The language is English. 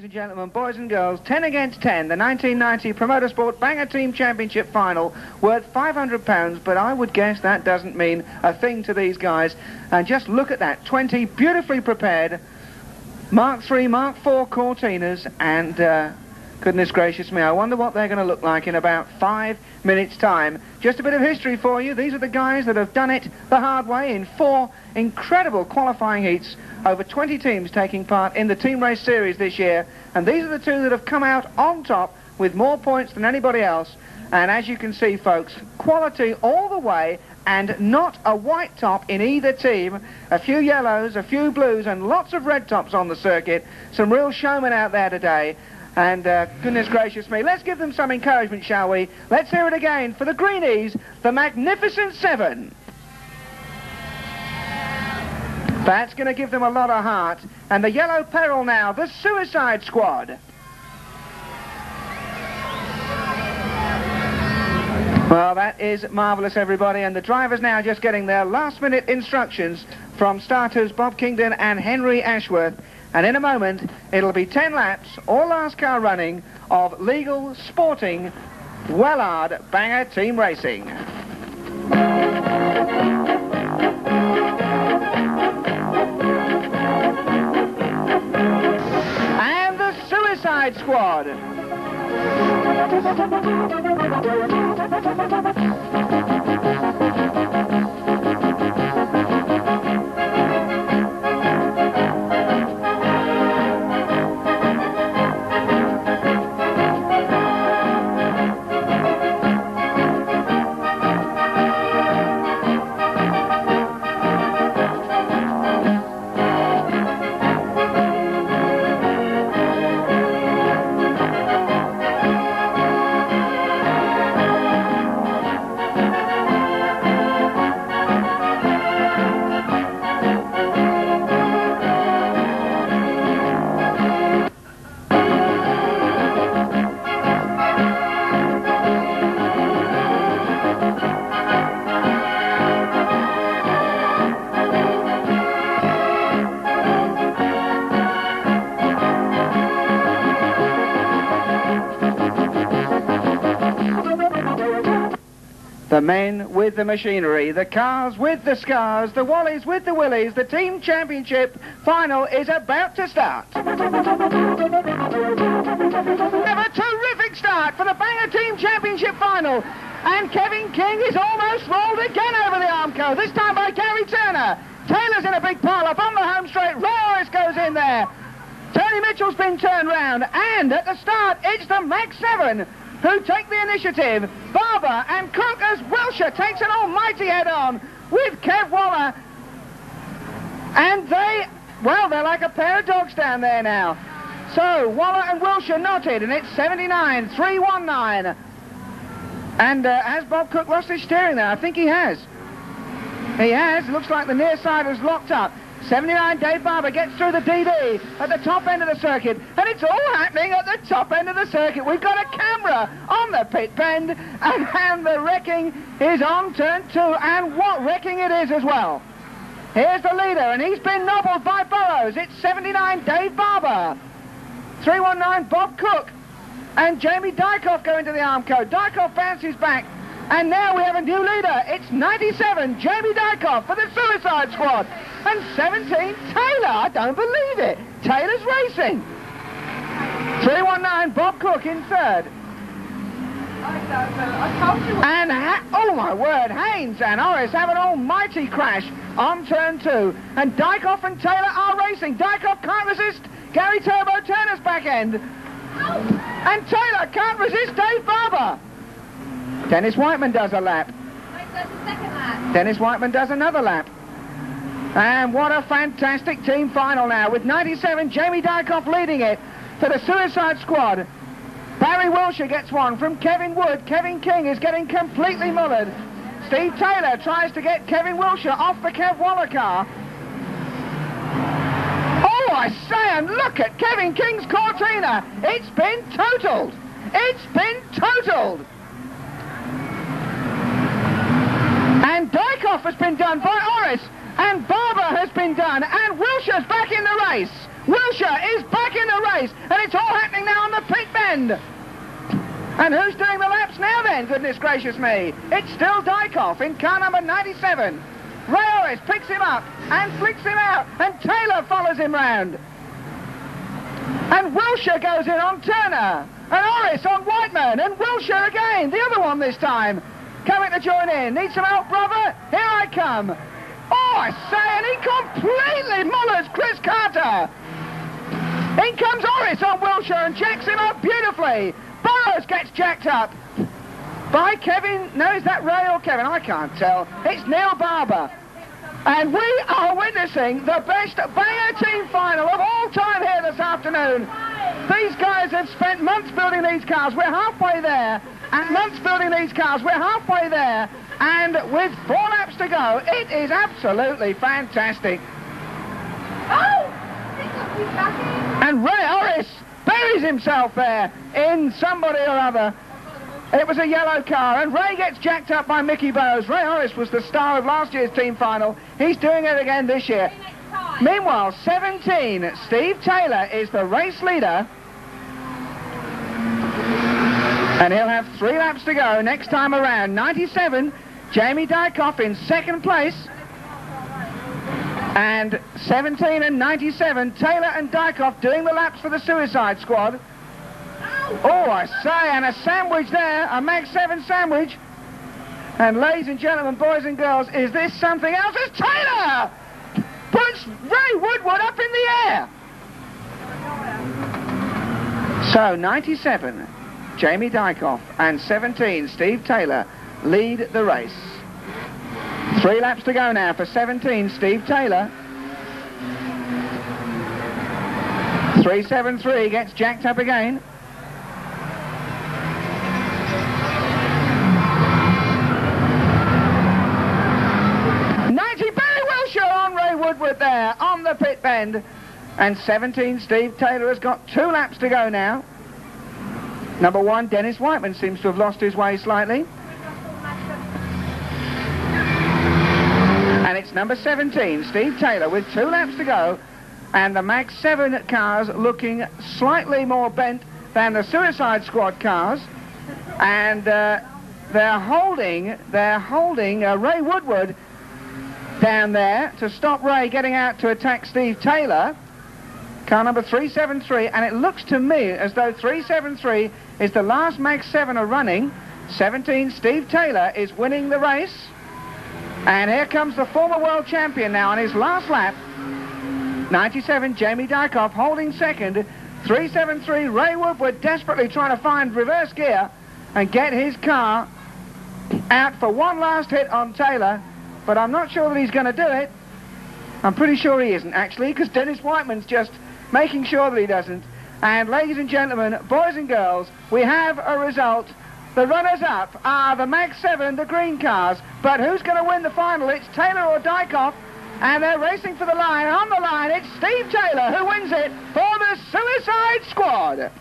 and gentlemen, boys and girls, 10 against 10, the 1990 Promoter Sport Banger Team Championship final, worth £500, but I would guess that doesn't mean a thing to these guys. And just look at that, 20 beautifully prepared Mark III, Mark IV Cortinas, and goodness gracious me, I wonder what they're going to look like in about 5 minutes' time. Just a bit of history for you. These are the guys that have done it the hard way in 4 incredible qualifying heats, over 20 teams taking part in the Team Race Series this year, and these are the two that have come out on top with more points than anybody else. And as you can see, folks, quality all the way, and not a white top in either team. A few yellows, a few blues, and lots of red tops on the circuit. Some real showmen out there today. And goodness gracious me, let's give them some encouragement, shall we? Let's hear it again for the Greenies, the Magnificent Seven. That's going to give them a lot of heart. And the Yellow Peril now, the Suicide Squad. Well, that is marvellous, everybody, and the drivers now just getting their last-minute instructions from starters Bob Kingdon and Henry Ashworth. And in a moment, it'll be 10 laps, all last car running, of legal, sporting, well-hard banger team racing. And the Suicide Squad. The men with the machinery, the cars with the scars, the Wallies with the Willies, the team championship final is about to start. Have a terrific start for the Banger Team Championship final. And Kevin King is almost rolled again over the Armco, this time by Gary Turner. Taylor's in a big pile up on the home straight. Royce goes in there. Tony Mitchell's been turned round. And at the start, it's the Max 7 who take the initiative. Barber and Cook as Wilshire takes an almighty head-on with Kev Waller. And they're like a pair of dogs down there now. So, Waller and Wilshire knotted, and it's 79-319. And has Bob Cook lost his steering there? I think he has. He has. Looks like the near side is locked up. 79 Dave Barber gets through the DD at the top end of the circuit, and it's all happening at the top end of the circuit. We've got a camera on the pit bend, and the wrecking is on turn 2, and what wrecking it is as well. Here's the leader, and he's been nobbled by Burrows. It's 79 Dave Barber, 319 Bob Cook, and Jamie Dykoff go into the Armco. Dykoff bounces back, and now we have a new leader. It's 97 Jamie Dykoff for the Suicide Squad. And 17, Taylor. I don't believe it. Taylor's racing. 319, Bob Cook in third. I told you. And, oh my word, Haynes and Norris have an almighty crash on turn 2. And Dykoff and Taylor are racing. Dykoff can't resist Gary Turbo Turner's back end. And Taylor can't resist Dave Barber. Dennis Whiteman does a lap. Does a second lap. Dennis Whiteman does another lap. And what a fantastic team final now, with 97 Jamie Dykoff leading it for the Suicide Squad. Barry Wilshire gets one from Kevin Wood. Kevin King is getting completely mullered. Steve Taylor tries to get Kevin Wilshire off the Kev Waller car. Oh, I say, and look at Kevin King's Cortina. It's been totaled. It's been totaled. And Dykoff has been done by Orris, and Barber has been done, and Wilshire's back in the race. Wilshire is back in the race, and it's all happening now on the pit bend. And who's doing the laps now then, goodness gracious me? It's still Dykoff in car number 97. Ray Orris picks him up and flicks him out, and Taylor follows him round. And Wilshire goes in on Turner, and Orris on Whiteman, and Wilshire again, the other one this time, coming to join in. Need some help, brother? Here I come. Oh, I say, and he completely mullers Chris Carter. In comes Orris on Wilshire and jacks him up beautifully. Burrows gets jacked up by Kevin. No, is that Ray or Kevin? I can't tell. It's Neil Barber. And we are witnessing the best Banger team final of all time here this afternoon. These guys have spent months building these cars. We're halfway there. And months building these cars. We're halfway there. And with 4 laps to go, it is absolutely fantastic. Oh! And Ray Orris buries himself there in somebody or other. It was a yellow car, and Ray gets jacked up by Mickey Burrows. Ray Orris was the star of last year's team final. He's doing it again this year. Meanwhile, 17, Steve Taylor is the race leader. And he'll have 3 laps to go next time around. 97, Jamie Dykoff in second place. And 17 and 97, Taylor and Dykoff doing the laps for the Suicide Squad. Oh, I say, and a sandwich there, a Mag 7 sandwich. And ladies and gentlemen, boys and girls, is this something else? It's Taylor! Puts Ray Woodward up in the air. So, 97, Jamie Dykoff, and 17, Steve Taylor, lead the race. 3 laps to go now for 17, Steve Taylor. 373 gets jacked up again. Woodward there on the pit bend, and 17 Steve Taylor has got 2 laps to go now. Number 1 Dennis Whiteman seems to have lost his way slightly, and it's number 17 Steve Taylor with 2 laps to go, and the Mag 7 cars looking slightly more bent than the Suicide Squad cars, and they're holding Ray Woodward down there to stop Ray getting out to attack Steve Taylor. Car number 373, and it looks to me as though 373 is the last Mag 7 running. 17 Steve Taylor is winning the race, and here comes the former world champion now on his last lap. 97 Jamie Dykoff holding second. 373 Ray Woodward desperately trying to find reverse gear and get his car out for one last hit on Taylor. But I'm not sure that he's going to do it. I'm pretty sure he isn't, actually, because Dennis Whiteman's just making sure that he doesn't. And ladies and gentlemen, boys and girls, we have a result. The runners-up are the Mag 7, the green cars. But who's going to win the final? It's Taylor or Dykoff. And they're racing for the line. On the line, it's Steve Taylor who wins it for the Suicide Squad.